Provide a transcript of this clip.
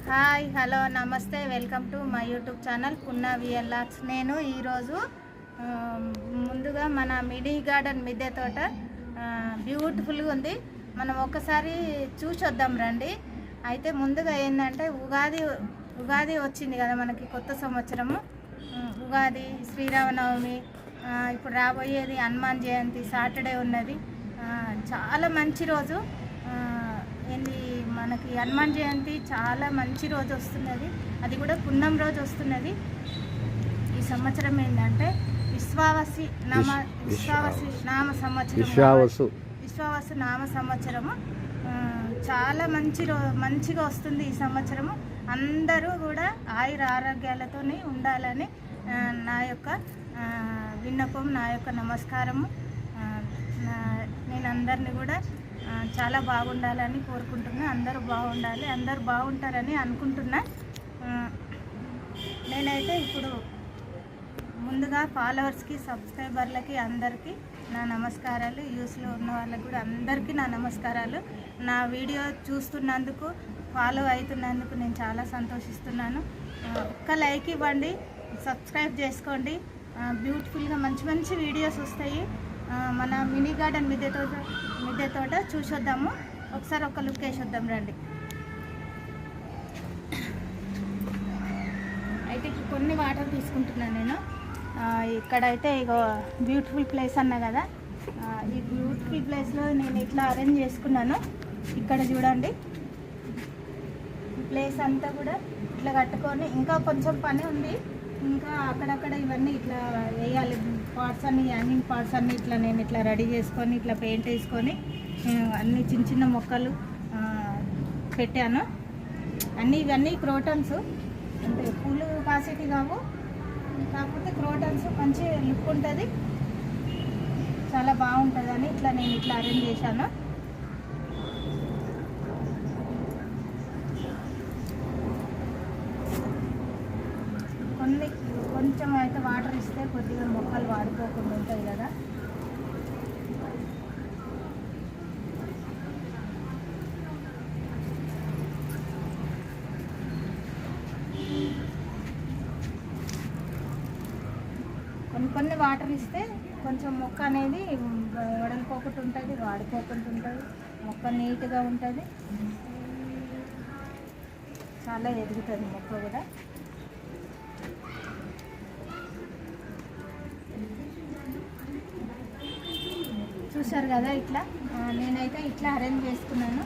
Hi hello నమస్తే welcome to my YouTube channel Punna విఎల్ఆర్స్. నేను ఈరోజు ముందుగా మన మినీ గార్డెన్ మిద్దె తోట బ్యూటిఫుల్గా ఉంది. మనం ఒక్కసారి చూసొద్దాం రండి. అయితే ముందుగా ఏంటంటే ఉగాది వచ్చింది కదా, మనకి కొత్త సంవత్సరము. ఉగాది, శ్రీరామనవమి, ఇప్పుడు రాబోయేది హనుమాన్ జయంతి, సాటర్డే ఉన్నది. చాలా మంచి రోజు. ఏంది మనకి హనుమాన్ జయంతి చాలా మంచి రోజు వస్తున్నది, అది కూడా పున్నం రోజు వస్తున్నది. ఈ సంవత్సరం ఏంటంటే విశ్వావసు నామ సంవత్సరము. చాలా మంచిగా వస్తుంది ఈ సంవత్సరము. అందరూ కూడా ఆయుర ఆరోగ్యాలతో ఉండాలని నా యొక్క విన్నపం, నా యొక్క నమస్కారము. నేను అందరినీ కూడా చాలా బాగుండాలని కోరుకుంటున్నా. అందరూ బాగుండాలి, అందరూ బాగుంటారని అనుకుంటున్నా. నేనైతే ఇప్పుడు ముందుగా ఫాలోవర్స్కి, సబ్స్క్రైబర్లకి అందరికీ నా నమస్కారాలు. యూస్లో ఉన్న వాళ్ళకి కూడా అందరికీ నా నమస్కారాలు. నా వీడియో చూస్తున్నందుకు, ఫాలో అవుతున్నందుకు నేను చాలా సంతోషిస్తున్నాను. ఒక్క లైక్ ఇవ్వండి, సబ్స్క్రైబ్ చేసుకోండి. బ్యూటిఫుల్గా మంచి వీడియోస్ వస్తాయి. మన మినీ గార్డెన్ మిద్దె తోట చూసొద్దాము. ఒకసారి ఒక లుక్ వేసొద్దాం రండి. అయితే కొన్ని వాటర్ తీసుకుంటున్నాను నేను. ఇక్కడైతే ఇగో బ్యూటిఫుల్ ప్లేస్ అన్నా కదా, ఈ బ్యూటిఫుల్ ప్లేస్లో నేను ఇట్లా అరేంజ్ చేసుకున్నాను. ఇక్కడ చూడండి, ఈ ప్లేస్ అంతా కూడా ఇట్లా కట్టుకొని, ఇంకా కొంచెం పని ఉంది. ఇంకా అక్కడక్కడ ఇవన్నీ ఇట్లా వేయాలి. పార్ట్స్ అన్ని, హ్యాంగింగ్ పార్ట్స్ అన్నీ ఇట్లా నేను ఇట్లా రెడీ చేసుకొని, ఇట్లా పెయింట్ వేసుకొని అన్ని చిన్న మొక్కలు పెట్టాను. ఇవన్నీ క్రోటన్స్, అంటే పూలు కాసేటి కావు, కాకపోతే క్రోటన్స్ మంచి లుక్ ఉంటుంది, చాలా బాగుంటుందని ఇట్లా నేను ఇట్లా అరేంజ్ చేశాను. కొంచెం అయితే వాటర్ ఇస్తే కొద్దిగా మొక్కలు వాడిపోకుండా ఉంటాయి కదా. కొన్ని వాటర్ ఇస్తే కొంచెం మొక్క అనేది వడలిపోకుండా ఉంటుంది, వాడిపోకుండా ఉంటుంది, మొక్క నీట్గా ఉంటుంది, చాలా ఎదుగుతుంది మొక్క కూడా. చూసారు కదా, ఇట్లా నేనైతే ఇట్లా అరేంజ్ చేసుకున్నాను.